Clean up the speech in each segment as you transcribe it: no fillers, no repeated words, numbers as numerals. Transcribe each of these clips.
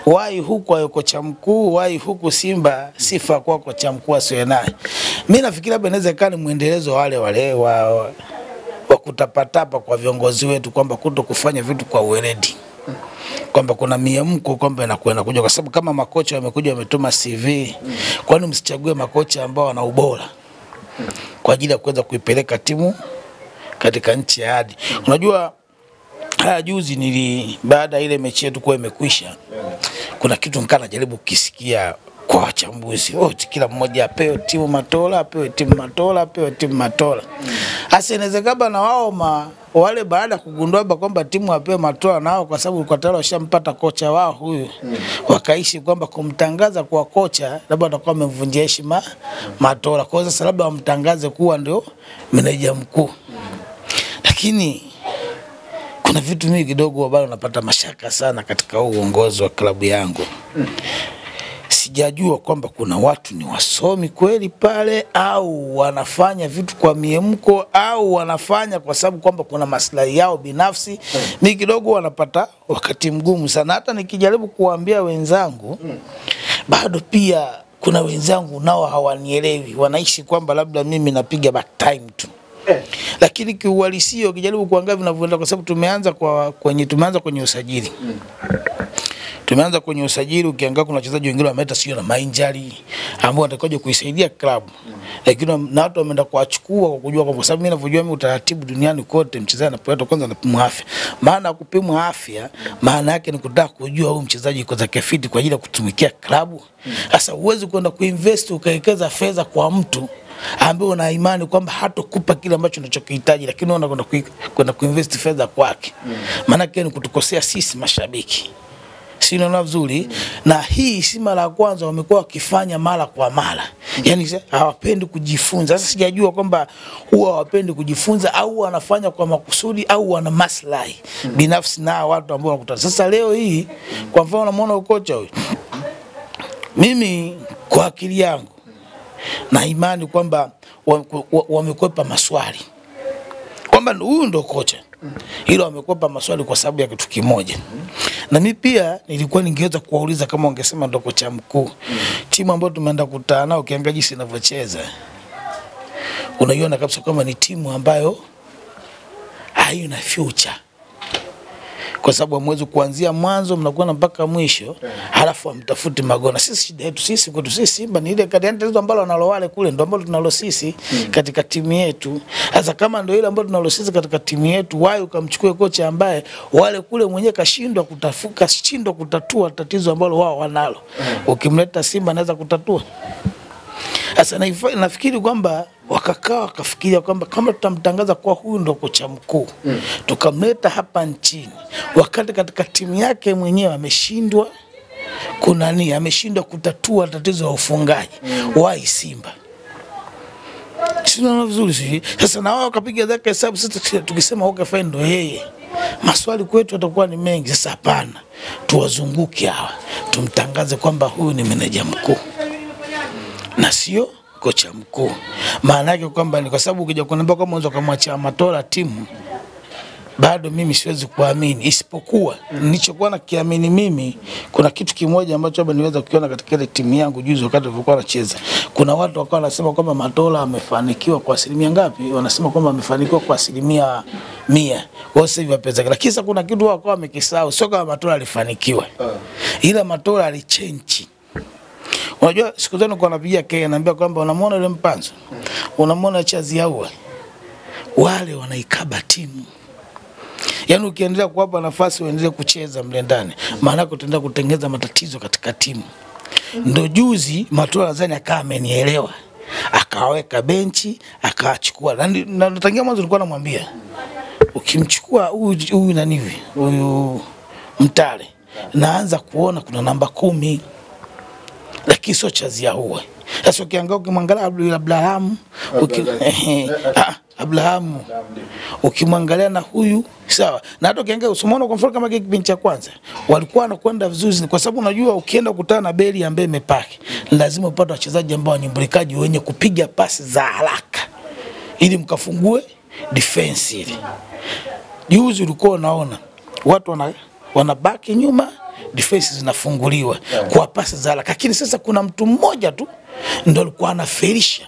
wai huku ayo kocha mkuu, wai huku Simba sifa kwa kocha mkuu asiwe naye. Mimi nafikiri labda inaweza ikawa mwendelezo wale wa kutapatapa kwa viongozi wetu kwamba kuto kufanya vitu kwa uweledi. Kwamba kuna miamko kwamba inakwenda kuja, kwa sababu kama makocha wamekuja wametuma CV, kwani msichague makocha ambao wana ubora kwa ajili ya kuweza kuipeleka timu katika nchi ya hadi. Unajua haya juzi baada ile mechi yetu kwa imekwisha, kuna kitu nikana jaribu kukisikia kwa wachambuzi wote, kila mmoja apewe timu Matola, apewe timu Matola, apewe timu Matola. Hasa inawezekana na wao wale baada kugundua kwamba timu apewe Matola nao, kwa sababu kwa tayari washampata kocha wao huyu, wakaishi kwamba kumtangaza kwa kocha labda atakuwa amemvunjia heshima Matola, kwa sababu labda wamtangaze kuwa ndio meneja mkuu. Lakini kuna vitu mingi kidogo bado napata mashaka sana katika uongozi wa klabu yangu. Sijajua kwamba kuna watu ni wasomi kweli pale, au wanafanya vitu kwa miemko, au wanafanya kwa sababu kwamba kuna maslahi yao binafsi. Mimi kidogo wanapata wakati mgumu sana. Hata nikijaribu kuambia wenzangu, bado pia kuna wenzangu nao hawanielewi. Wanaishi kwamba labda mimi napiga back time tu. Lakini kiuhalisia ukijaribu kuangalia vinavyoenda, kwa sababu tumeanza kwenye usajili. Tumeanza kwenye usajili, ukiangalia kuna wachezaji wengine wameleta sio na mainjari ambao watakoje kuisaidia klabu. Lakini na watu wameenda kuachukua kwa kujua, kwa sababu mimi ninavyojua mimi utaratibu duniani kote mchezaji anapoenda kwanza anapimwa afya. Maana kupimwa afya maana yake ni kutaka kujua huyu mchezaji yuko zake fit kwa ajili ya kutumikia klabu. Sasa huwezi kwenda kuinvest ukawekeza fedha kwa mtu ambaye una imani kwamba hatakupa kile ambacho unachokihitaji, lakini unakwenda kuinvest fedha kwake. Maana yake ni kutukosea sisi mashabiki. Sio na vizuri. Na hii si mara ya kwanza wamekuwa wakifanya mara kwa mara. Yaani hawapendi kujifunza. Sasa sijajua kwamba huwa hawapendi kujifunza au wanafanya kwa makusudi au wana maslahi binafsi na watu ambao wanakutana. Sasa leo hii kwa mfano unamuona kocha huyu, mimi kwa akili yangu na imani kwamba wamekwepa maswali kwamba huyu ndo kocha, hilo wamekwepa maswali kwa sababu ya kitu kimoja. Na mimi pia nilikuwa ningeweza kuwauliza kama wangesema ndo kocha mkuu. Timu ambayo tumeenda kukutana nao ukiangalia jinsi inavyocheza, unaiona kabisa kama ni timu ambayo haina future. Kwa sababu mwezi kuanzia mwanzo mnakuwa mpaka mwisho, halafu amtafuti magona. Sisi shida yetu sisi kwetu sisi Simba ni ile kadiante hizo ambalo wanalo wale kule, ndio ambalo tunalo sisi katika timu yetu. Sasa kama ndio ile ambalo tunalo sisi katika timu yetu, wao ukamchukue kocha ambaye wale kule mwenyewe kashindwa kutatua tatizo ambalo wao wanalo. Ukimleta Simba anaweza kutatua. Sasa nafikiri kwamba wakafikiria kwamba kama tutamtangaza kwa huyu ndo kocha mkuu, tukamleta hapa nchini, wakati katika timu yake mwenyewe ameshindwa ameshindwa kutatua tatizo la ufungaji wa Simba. Sio vizuri. Sasa na wao wakapiga zake hesabu. Sasa tukisema okay fine ndo yeye, maswali kwetu yatakuwa ni mengi. Sasa hapana, tuwazunguke hawa, tumtangaze kwamba huyu ni meneja mkuu na sio kocha mkuu. Maana yake kwamba ni kwa sababu ukija kuniambia kama unaweza kumwachia Matola timu, bado mimi siwezi kuamini. Isipokuwa nilichokuwa nakiamini mimi, kuna kitu kimoja ambacho hapa niweza kukiona katika ile timu yangu juzi wakati tulikuwa tunacheza. Kuna watu wakawa wanasema kwamba Matola amefanikiwa kwa asilimia ngapi? Wanasema kwamba amefanikiwa kwa asilimia 100. Wao sasa hivi wapeza. Lakini sasa kuna kitu wao wamekisahau, sio kama Matola alifanikiwa. Ila Matola alichange. Unajua siku zote kwa napigia kaya naambia kwamba unamwona yule Mpanzo, unamwona Chaziaua, wale wanaikaba timu. Yaani ukiendelea kuwapa nafasi waendelee kucheza mle ndani, maana yake utaenda kutengeneza matatizo katika timu. Ndio juzi Matola nadhani akawa amenielewa, akaweka benchi, akaachukua. Na natangia mwanzo nilikuwa namwambia ukimchukua huyu nani hivi, huyu Mtale, naanza kuona kuna namba 10. Lakini sio Chaziaua. Sasa ukiangalia ukimwangalia Abraham, Abraham ukimwangalia na huyu sawa. Na hata ukiangalia usimuone kwa mfano kama kipindi cha kwanza walikuwa wanakwenda vizuri, kwa sababu unajua ukienda kukutana na Beli ambaye imepaki, lazima upate wachezaji ambao ni mbrikaji wenye kupiga pasi za haraka ili defense ile. Juzi ulikuwa unaona watu wanabaki nyuma, defense zinafunguliwa kwa pasi za haraka. Lakini sasa kuna mtu mmoja tu ndio alikuwa anafelisha,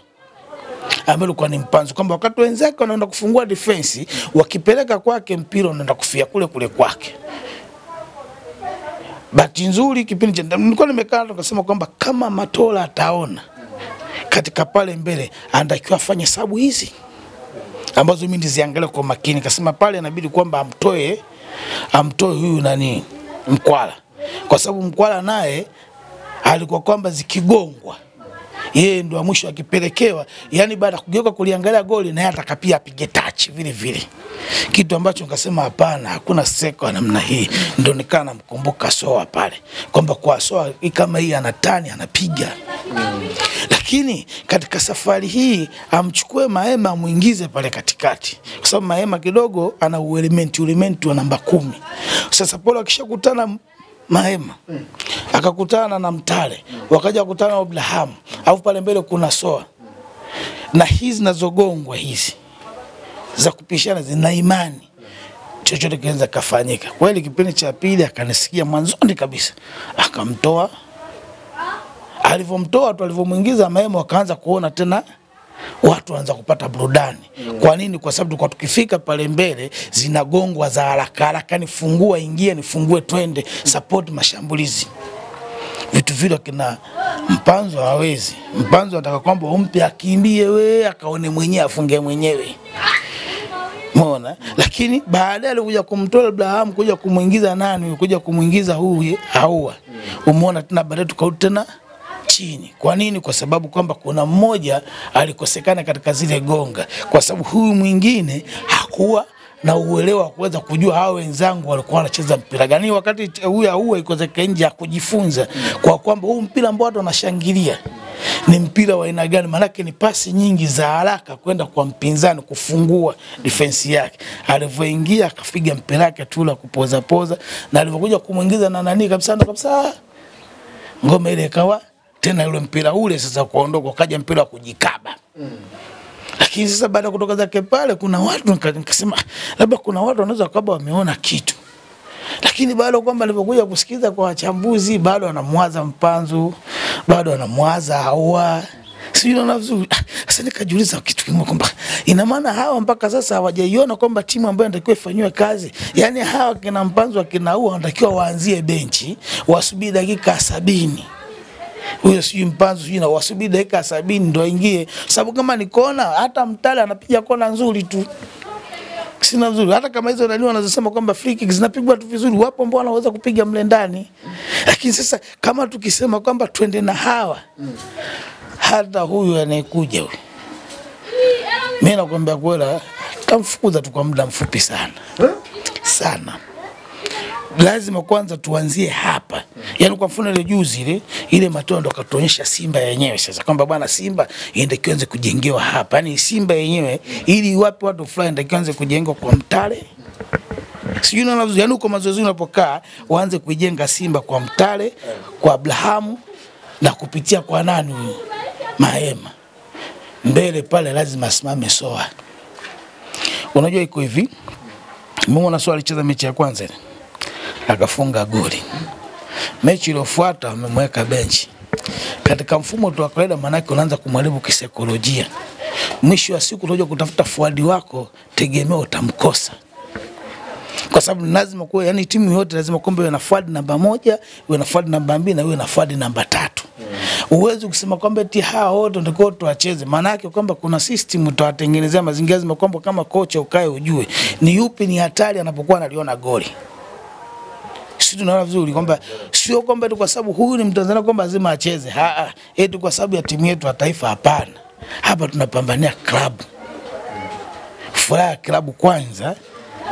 ambaye alikuwa ni Mpanzu, kwamba wakati wenzake wanaenda kufungua defense, wakipeleka kwake mpira unaenda kufia kule kule kwake. Bahati nzuri kipindi cha nilikuwa nimekaa nikasema kwamba kama Matola ataona katika pale mbele anatakiwa afanye hesabu hizi ambazo mimi niziangalia kwa makini. Kasema pale inabidi kwamba amtoe huyu nani Mkwala, kwa sababu Mkwala naye alikuwa kwamba zikigongwa yeye ndo mwisho akipelekewa, yani baada kugeuka kuliangalia goli na yeye atakapia apige touch vile vile, kitu ambacho nikasema hapana, hakuna seko namna hii. Ndio nikana mkumbuka Soa pale kwamba kwa Soa kama hii anatani anapiga. Lakini katika safari hii amchukue Mahema amuingize pale katikati, kwa sababu Mahema kidogo ana element wa namba 10. Sasa pole akishakutana Mahema akakutana na Mtale, wakaja kukutana na Abraham, au pale mbele kuna Soa, na hizi nazogongwa hizi za kupishana zina imani chochote kinaweza kufanyika. Kweli kipindi cha pili akanisikia mwanzoni kabisa, akamtoa. Alivomtoa tu, alivomuingiza Mahema, wakaanza kuona tena watu wanaanza kupata burudani. Kwa nini? Kwa sababu kwa tukifika pale mbele zinagongwa za haraka haraka, ni fungua ingia, ni fungue twende, support mashambulizi. Vitu vile kina Mpanzu hawezi. Mpanzu anataka kwamba umpe akimbie we akaone mwenyewe afunge mwenyewe. Umeona? Lakini baadaye alikuja kumtoa Abraham, kuja kumuingiza nani, kuja kumuingiza huyu Ahoua. Umeona tena baadaye tukarudi tena chini. Kwa nini? Kwa sababu kwamba kuna mmoja alikosekana katika zile gonga, kwa sababu huyu mwingine hakuwa na uelewa wa kuweza kujua hao wenzangu walikuwa wanacheza mpira gani, wakati huyu Ahoua iko zake nje ya kujifunza kwa kwamba huu mpira ambao watu wanashangilia ni mpira wa aina gani. Maana ni pasi nyingi za haraka kwenda kwa mpinzani kufungua defense yake. Alivyoingia akapiga mpira wake tu la kupoza poza, na alivyokuja kumuingiza na nani kabisa ngome ile ikawa tena yule mpira ule sasa kuondoka, kaja mpira wa kujikaba. Lakini sasa baada kutoka zake pale kuna watu nikasema labda kuna watu wanaweza kwamba wameona kitu. Lakini bado kwamba alipokuja kusikiza kwa wachambuzi bado anamwaza Mpanzu, bado anamwaza Ahoua. Sio na vizuri. Sasa nikajiuliza kitu kimoja kwamba ina maana hawa mpaka sasa hawajaiona kwamba timu ambayo inatakiwa ifanywe kazi. Yaani hawa kina Mpanzu kina Ahoua wanatakiwa waanzie benchi, wasubiri dakika 70. Huyo sijui Mpanzu sijui na wasubiri dakika 70 ndio aingie. Sababu kama ni kona, hata Mtale anapiga kona nzuri tu. Sina nzuri. Hata kama hizo nani wanazosema kwamba free kicks zinapigwa tu vizuri, wapo ambao wanaweza kupiga mle ndani. Lakini sasa kama tukisema kwamba twende na hawa, hata huyu anayekuja huyu, mimi nakwambia kweli tamfukuza tu kwa muda mfupi sana. Sana. Lazima kwanza tuanzie hapa. Yaani kwa mfano ile juzi ile Matola ndo katuonyesha Simba yenyewe sasa kwamba bwana Simba inatakiwa anze kujengewa hapa. Yaani Simba yenyewe ili wapi watu fulani inatakiwa anze kujengwa kwa Mtale. Sijui na navyo, yaani uko mazoezi unapokaa waanze kujenga Simba kwa Mtale, kwa Abraham na kupitia kwa nani huyu Mahema. Mbele pale lazima asimame Soa. Unajua iko hivi. Mungu Soa alicheza mechi ya kwanza ile, akafunga goli. Mechi iliyofuata amemweka benchi. Katika mfumo tu wa kawaida, manake unaanza kumharibu kisaikolojia. Mwisho wa siku unakuja kutafuta fuadi wako, tegemeo utamkosa. Kwa sababu lazima kuwe, yani timu yote lazima kombe iwe na fuadi namba 1, iwe na fuadi namba 2 na iwe na fuadi namba 3. Uwezi kusema kwamba eti hao wote ndio tuacheze. Maana yake kwamba kuna system utawatengenezea mazingira lazima kwamba kama kocha ukae ujue ni yupi ni hatari anapokuwa analiona goli. Sisi tunaona vizuri kwamba sio kwamba tu kwa sababu huyu ni Mtanzania kwamba lazima acheze. Eti kwa sababu ya timu yetu ya taifa, hapana. Hapa tunapambania klabu. Furaha ya klabu kwanza.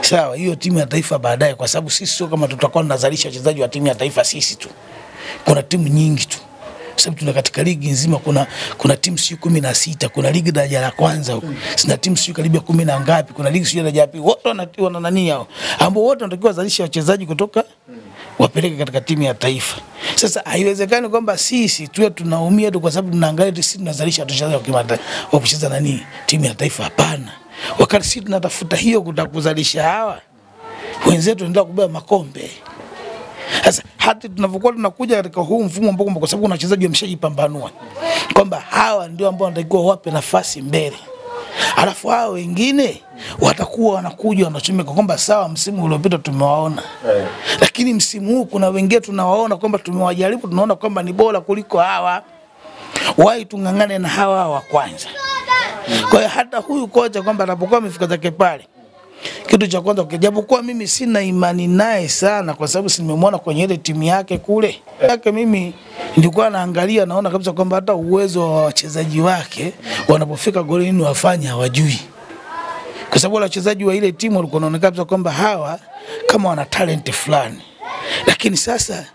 Sawa, hiyo timu ya taifa baadaye, kwa sababu sisi sio kama tutakuwa tunazalisha wachezaji wa timu ya taifa sisi tu. Kuna timu nyingi tu. Sababu tuna katika ligi nzima kuna timu sio 16, kuna ligi daraja la kwanza huko. Sina timu sio karibia 10 na ngapi, kuna ligi sio daraja la pili. Wote wana nani hao? Ambao wote wanatakiwa wazalisha wachezaji kutoka wapeleke katika timu ya taifa. Sasa haiwezekani kwamba sisi tuwe tunaumia tu kwa sababu tunaangalia sisi tunazalisha wachezaji wa kimataifa wa kucheza nani timu ya taifa, hapana. Wakati sisi tunatafuta hiyo kutakuzalisha hawa wenzetu ndio kubeba makombe. Sasa hata tunapokuwa tunakuja katika huu mfumo ambao kwa sababu kuna wachezaji wameshajipambanua kwamba hawa ndio ambao wanatakiwa wape nafasi mbele. Alafu hao wengine watakuwa wanakuja wanachomeka kwamba sawa, msimu uliopita tumewaona. Lakini msimu huu kuna wengine tunawaona kwamba tumewajaribu, tunaona kwamba ni bora kuliko hawa. Wai tungangane na hawa wa kwanza. Kwa hiyo hata huyu kocha kwamba anapokuwa amefika zake pale, kitu cha kwanza japokuwa mimi sina imani naye sana kwa sababu nimemwona kwenye ile timu yake kule. Yake mimi nilikuwa naangalia naona kabisa kwamba hata uwezo wa wachezaji wake wanapofika golini wafanya hawajui. Kwa sababu wachezaji wa ile timu walikuwa wanaonekana kabisa kwamba hawa kama wana talent fulani. Lakini sasa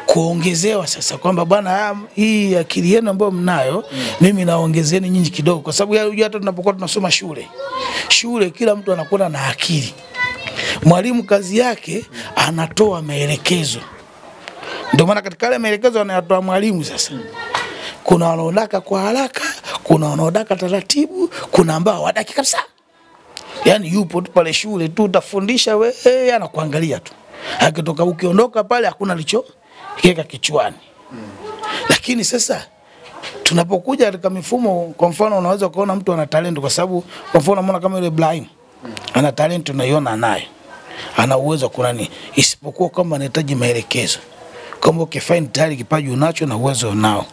kuongezewa sasa kwamba bwana hii akili yenu ambayo mnayo mimi naongezeni nyinyi kidogo, kwa sababu hata tunapokuwa tunasoma shule kila mtu anakuwa na akili. Mwalimu kazi yake anatoa maelekezo, ndio maana katika ile maelekezo anayotoa mwalimu sasa kuna wanaodaka kwa haraka, kuna wanaodaka taratibu, kuna ambao wadaki kabisa. Yani yupo tu pale shule tu utafundisha wewe anakuangalia tu, akitoka ukiondoka pale hakuna licho kiweka kichwani. Lakini sasa tunapokuja katika mifumo, kwa mfano unaweza kuona mtu ana talent, kwa sababu kwa mfano unaona kama yule Ibrahim ana talent, unaiona naye ana uwezo kuna nini, isipokuwa kama anahitaji maelekezo. Kama ukifanya tayari kipaji unacho na uwezo unao,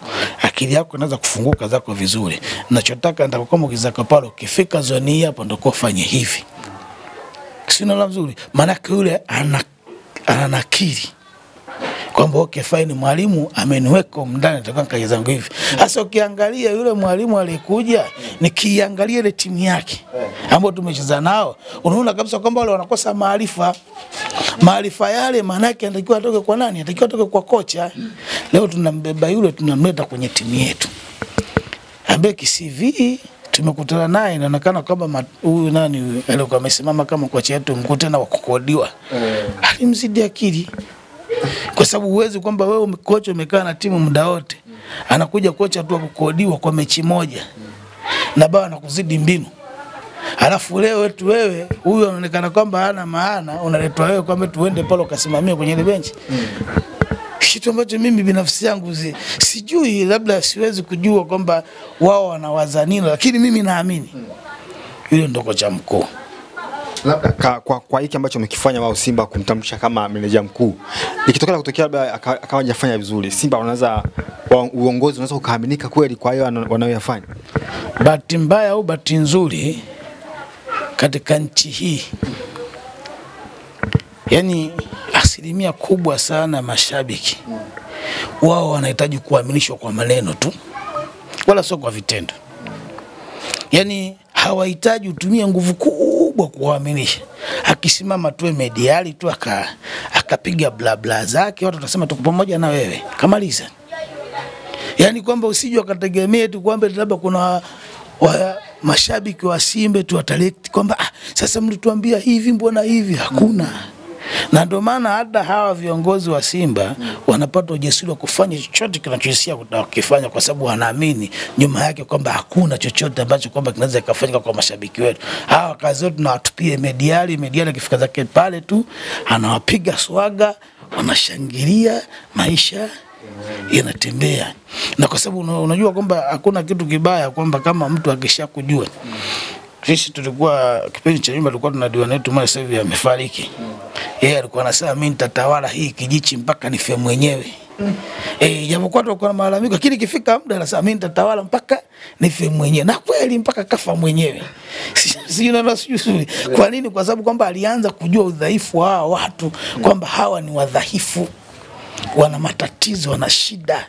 akili yako inaweza kufunguka zako vizuri. Ninachotaka ndio kama ukizaka pale ukifika zoni hii hapo ndio kufanya hivi. Sina la mzuri, maana yule ana akili kwamba okay fine, mwalimu ameniweka ndani nataka kazi zangu hivi. Sasa ukiangalia yule mwalimu alikuja, nikiangalia ile timu yake ambao tumecheza nao, unaona kabisa kwamba wale wanakosa maarifa. Maarifa yale maana yake anatakiwa atoke kwa nani? Anatakiwa atoke kwa kocha. Leo tunambeba yule, tunamleta kwenye timu yetu ambaye CV tumekutana naye inaonekana kama huyu nani alikuwa amesimama kama kocha yetu mkutana wa kukodiwa. Alimzidi akili. Kwa sababu uwezi kwamba wewe kocha umekaa na timu muda wote, anakuja kocha tu kukodiwa kwa mechi moja na baba anakuzidi mbinu. Alafu leo wewe huyu anaonekana kwamba hana maana, unaletwa wewe kwamba tuende pale ukasimamia kwenye ile benchi. Kitu ambacho mimi binafsi yangu sijui, labda siwezi kujua kwamba wao wanawaza nini, lakini mimi naamini yule ndio kocha mkuu. Labda kwa hiki ambacho umekifanya wao Simba kumtambulisha kama meneja mkuu, ikitokea labda akawa hajafanya vizuri, Simba wanaweza uongozi unaweza kuaminika kweli kwa hiyo wanayoyafanya? Bahati mbaya au bahati nzuri katika nchi hii, yani asilimia kubwa sana mashabiki wao wanahitaji kuaminishwa kwa maneno tu, wala sio kwa vitendo. Yani hawahitaji utumie nguvu kubwa kuwaaminisha. Akisimama tu mediali tu akapiga bla bla zake, watu watasema tuko pamoja na wewe, kamaliza. Yani kwamba usije ukategemea tu kwamba labda kuna mashabiki wa Simba tu watalekti kwamba sasa mlituambia hivi mbona hivi, hakuna. Na ndio maana hata hawa viongozi wa Simba wanapata ujasiri wa kufanya chochote kinachojisikia kufanya, kwa sababu wanaamini nyuma yake kwamba hakuna chochote ambacho kwamba kinaweza kufanyika kwa mashabiki wetu. Hawa kazi yote tunawatupia mediali kifika zake pale tu anawapiga swaga, wanashangilia, maisha yanatembea. Na kwa sababu unajua kwamba hakuna kitu kibaya kwamba kama mtu akishakujua. Sisi tulikuwa kipindi cha nyuma tulikuwa tuna diwani wetu mmoja sasa hivi amefariki. Yeye alikuwa anasema mimi nitatawala hii kijiji mpaka nife mwenyewe. Japokuwa tulikuwa na malalamiko, lakini ikifika muda anasema mimi nitatawala mpaka nife mwenyewe. Na kweli mpaka kafa mwenyewe. Sijui kwa nini? Kwa sababu kwamba alianza kujua udhaifu wa watu, kwamba hawa ni wadhaifu, wana matatizo, wana shida.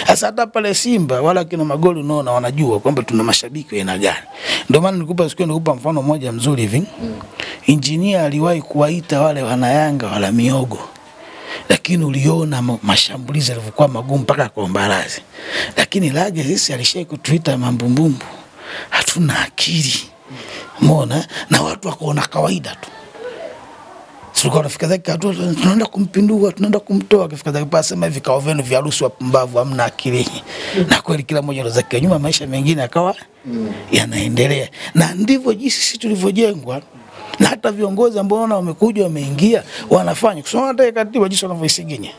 Sasa hata pale Simba wala kina Magoli unaona wanajua kwamba tuna mashabiki aina gani. Ndio maana nikupa mfano mmoja mzuri hivi. Engineer aliwahi kuwaita wale wana Yanga wala miogo, lakini uliona mashambulizi yalivyokuwa magumu mpaka kwa Mbarazi. Lakini Lage sisi alishai kutuita mambumbumbu, hatuna akili, umeona, na watu wakaona kawaida tu. Tulikuwa tunafika zake tunaenda kumpindua, tunaenda kumtoa, akifika zake pale sema hivi, kao venu vya harusi wapumbavu, hamna akili. Na kweli kila mmoja ndo zake nyuma, maisha mengine akawa yanaendelea. Na ndivyo jinsi sisi tulivyojengwa. Na hata viongozi ambao wamekuja wameingia wanafanya kusoma hata katiba jinsi wanavyoisiginya.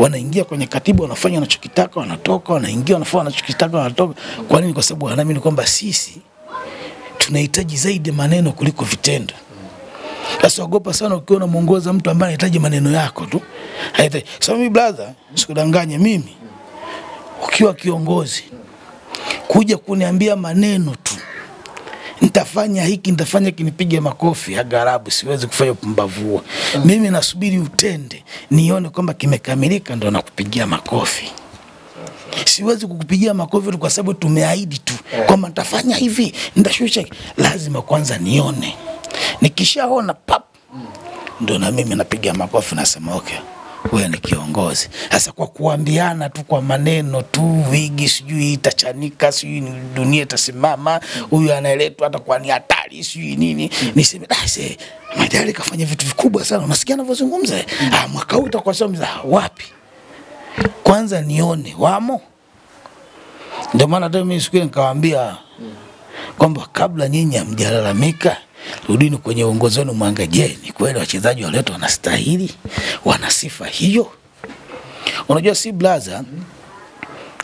wanaingia kwenye katiba, wanafanya wanachokitaka, wanatoka, wanaingia wanafanya wanachokitaka, wanatoka. Kwa nini? Kwa sababu wanaamini kwamba sisi tunahitaji zaidi maneno kuliko vitendo. Sasa ogopa sana ukiona muongoza mtu ambaye anahitaji maneno yako tu. Haitaji. So mimi brother, sikudanganye mimi. Ukiwa kiongozi kuja kuniambia maneno tu, nitafanya hiki, nitafanya kinipige makofi agarabu, siwezi kufanya upumbavu huo. Mimi nasubiri utende, nione kwamba kimekamilika ndo nakupigia makofi. Siwezi kukupigia makofi kwa sababu tumeahidi tu kwamba nitafanya hivi, nitashusha. Lazima kwanza nione. Nikishaona pap ndo na mimi napiga makofi, nasema okay, wewe ni kiongozi. Sasa kwa kuambiana tu kwa maneno tu, wigi sijui itachanika, sijui dunia itasimama, huyu anaeletwa hata kwa ni hatari sijui nini, niseme basi Majali kafanya vitu vikubwa sana, unasikia anavyozungumza, mwaka huu utakuwa sasa wapi? Kwanza nione wamo. Ndio maana hata mimi siku nikawaambia kwamba kabla nyinyi hamjalalamika, rudini kwenye uongozi wenu, mwangalie ni kweli wachezaji waletwa wanastahili, wana sifa hiyo. Unajua si blaza,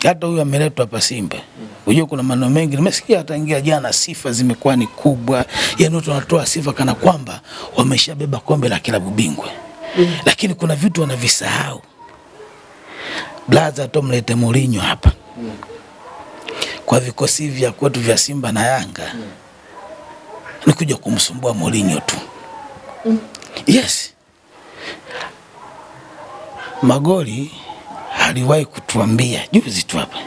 hata huyu ameletwa hapa Simba. Unajua kuna maneno mengi nimesikia hata ingia jana, sifa zimekuwa ni kubwa. Yaani watu wanatoa sifa kana kwamba wameshabeba kombe la klabu bingwa. Lakini kuna vitu wanavisahau. Blaza mlete Mourinho hapa. Kwa vikosi vya kwetu vya Simba na Yanga. Ni kuja kumsumbua Mourinho tu. Yes. Magoli aliwahi kutuambia juzi tu hapa.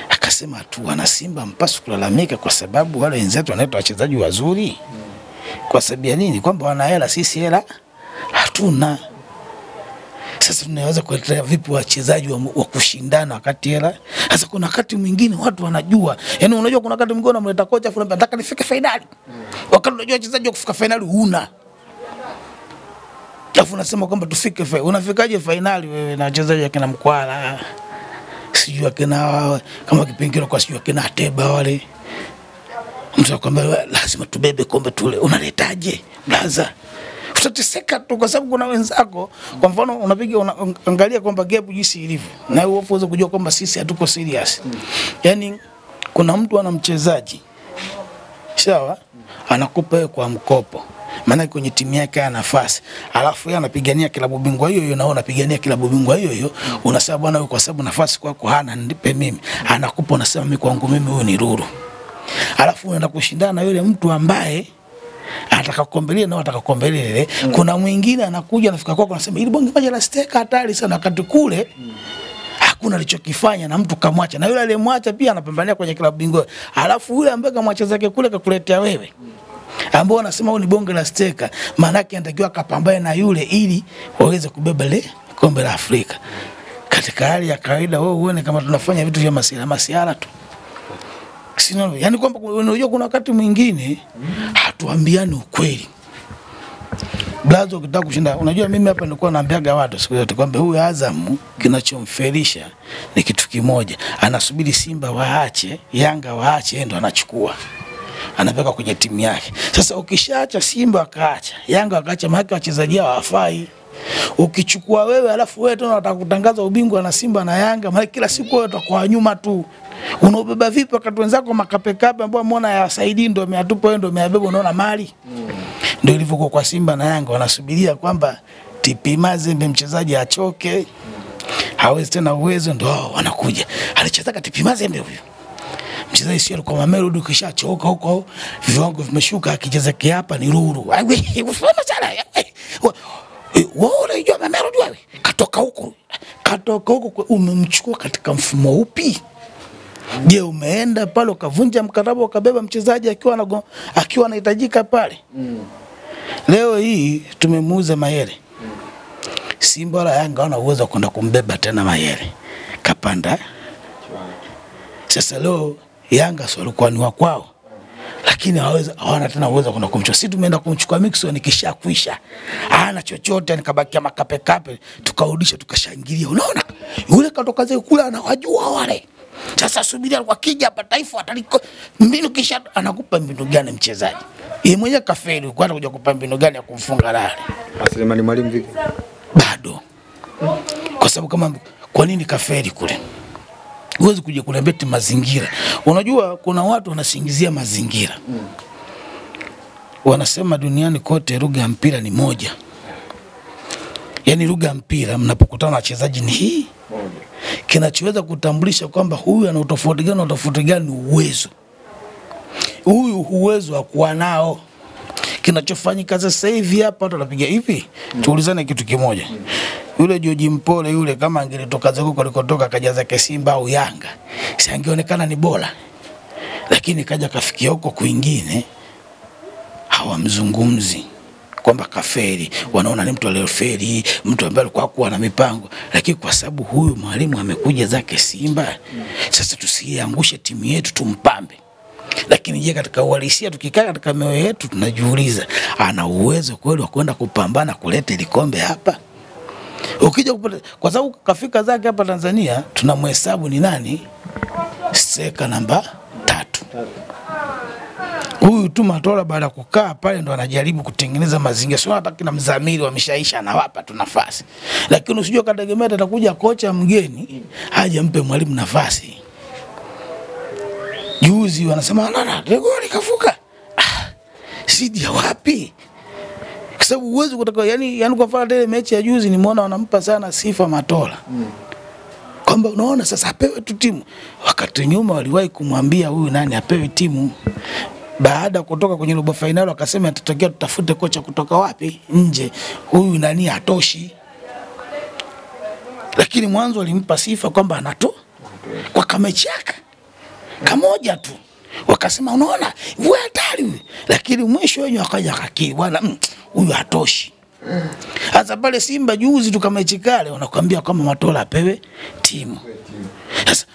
Akasema tu wana Simba mpaswa kulalamika kwa sababu wale wenzetu wanaitwa wachezaji wazuri. Kwa sababu ya nini? Kwamba wana hela, sisi hela hatuna. Sasa tunaweza kuleta vipi wachezaji wa kushindana wakati hela? Sasa kuna wakati mwingine watu wanajua. Yaani unajua kuna wakati mwingine unamleta kocha afu nataka nifike finali. Wakati unajua wachezaji wa kufika finali huna. Alafu unasema kwamba tufike finali. Unafikaje finali wewe na wachezaji kina Mkwala? Sijui kina kama kipingiro kwa sijui kina Ateba wale. Mtu akwambia lazima tubebe kombe tule. Unaletaje? Blaza. Utateseka tu kwa sababu kuna wenzako. Kwa mfano unapiga unaangalia kwamba gap jinsi ilivyo. Na wewe uweze kujua kwamba sisi hatuko serious. Yaani kuna mtu ana mchezaji. Sawa? Anakupa kwa mkopo. Maana kwenye timu yake ana nafasi. Alafu yeye anapigania klabu bingwa hiyo hiyo na unapigania klabu bingwa hiyo hiyo. Unasema bwana wewe kwa sababu nafasi kwako hana, nipe mimi. Anakupa unasema mimi kwangu mimi huyu ni Ruru. Alafu unaenda kushindana na yule mtu ambaye atakakombelia na atakakombelia. Kuna mwingine anakuja anafika kwako anasema ili bonge moja la steka hatari sana, wakati kule hakuna alichokifanya na mtu kamwacha, na yule aliyemwacha pia anapambania kwenye klabu bingwa. Alafu yule ambaye kamwacha zake kule kakuletea wewe, ambao anasema huyu ni bonge la steka, maana yake anatakiwa akapambane na yule ili waweze kubeba ile kombe la Afrika. Katika hali ya kawaida wewe uone kama tunafanya vitu vya masiara tu. Sina, yani kwamba unajua kuna wakati mwingine hatuambiani ukweli. Blazo ukitaka kushinda, unajua mimi hapa nilikuwa naambiaga watu siku zote kwamba huyu Azam kinachomfelisha ni kitu kimoja. Anasubiri Simba waache, Yanga waache, ndo anachukua. Anapeka kwenye timu yake. Sasa ukishaacha Simba akaacha, Yanga akaacha, maana wachezaji hao hawafai. Ukichukua wewe alafu wewe tena unataka kutangaza ubingwa na Simba na Yanga, maana kila siku wewe utakuwa nyuma tu. Unaobeba vipi wakati wenzako makapekape ambao umeona hayasaidii ndio umeatupa wewe ndio umeyabeba, unaona mali. Ndio ilivyokuwa kwa Simba na Yanga, wanasubiria kwamba TP Mazembe mchezaji achoke, hawezi tena uwezo, ndio wanakuja. Alichezaka TP Mazembe huyo. Mchezaji sio kwa Mamelodi kishachoka huko, viwango vimeshuka, akicheza hapa ni Ruru. Wewe unafahamu sana. Wewe unajua Mamelodi wewe? Katoka huko umemchukua katika mfumo upi? Je, umeenda pale ukavunja mkataba ukabeba mchezaji akiwa anahitajika pale? Leo hii tumemuuza Mayele. Simba la Yanga wana uwezo kwenda kumbeba tena Mayele. Kapanda. Sasa leo Yanga sio walikuwa ni wa kwao. Lakini hawana tena uwezo kwenda kumchukua. Sisi tumeenda kumchukua Mixon kishakuisha. Hana chochote, nikabakia makapekape, tukarudisha tukashangilia. Unaona? Yule katoka zake kula anawajua wale. Sasa subiria wakija hapa Taifa ataliko mbinu kisha anakupa mbinu gani mchezaji? Yeye mwenyewe kafeli kwenda kuja kupa mbinu gani ya kumfunga Lale. Selemani Mwalimu vipi? Bado. Kwa sababu kama kwa nini kafeli kule? Huwezi kuja kuniambia eti mazingira. Unajua kuna watu wanasingizia mazingira. Wanasema duniani kote lugha ya mpira ni moja. Yaani lugha ya mpira mnapokutana na wachezaji ni hii. Kinachoweza kutambulisha kwamba huyu ana utofauti gani na utofauti gani ni uwezo. Huyu uwezo wa kuwa nao. Kinachofanyika sasa hivi hapa watu wanapiga hivi. Tuulizane kitu kimoja. Yule George Mpole yule kama angelitoka zako alikotoka kaja zake Simba au Yanga, si angeonekana ni bora. Lakini kaja kafikia huko kwingine hawamzungumzi kwamba kafeli, wanaona ni mtu aliyefeli, mtu ambaye alikuwa na mipango. Lakini kwa sababu huyu mwalimu amekuja zake Simba, sasa tusiangushe timu yetu tumpambe. Lakini je, katika uhalisia tukikaa katika mioyo yetu tunajiuliza, ana uwezo kweli wa kwenda kupambana kuleta ile kombe hapa? Ukija kupata, kwa sababu kafika zake hapa Tanzania tunamhesabu ni nani? Seka namba 3. Huyu tu Matola baada kukaa pale ndo anajaribu kutengeneza mazingira. Sio hata kina Mzamili wameshaisha na wapa tu nafasi. Lakini usijue kategemea atakuja kocha mgeni haja mpe mwalimu nafasi. Juzi wanasema nana goli kafuka. Sidi ya wapi? Kwa sababu uwezo kutoka yani kwa mfano ile mechi ya juzi nimeona wanampa sana sifa Matola. Kwamba unaona sasa apewe tu timu. Wakati nyuma waliwahi kumwambia huyu nani apewe timu. Baada kutoka kwenye robo finali wakasema tutatokea tutafute kocha kutoka wapi? Nje. Huyu nani hatoshi. Lakini mwanzo walimpa sifa kwamba anato kwa kamechi yake. Kamoja tu. Wakasema unaona wewe hatari. Lakini mwisho wenyewe akaja akakiri bwana huyu hatoshi. Hata pale Simba juzi tukamechikale wanakuambia kama Matola apewe timu. Sasa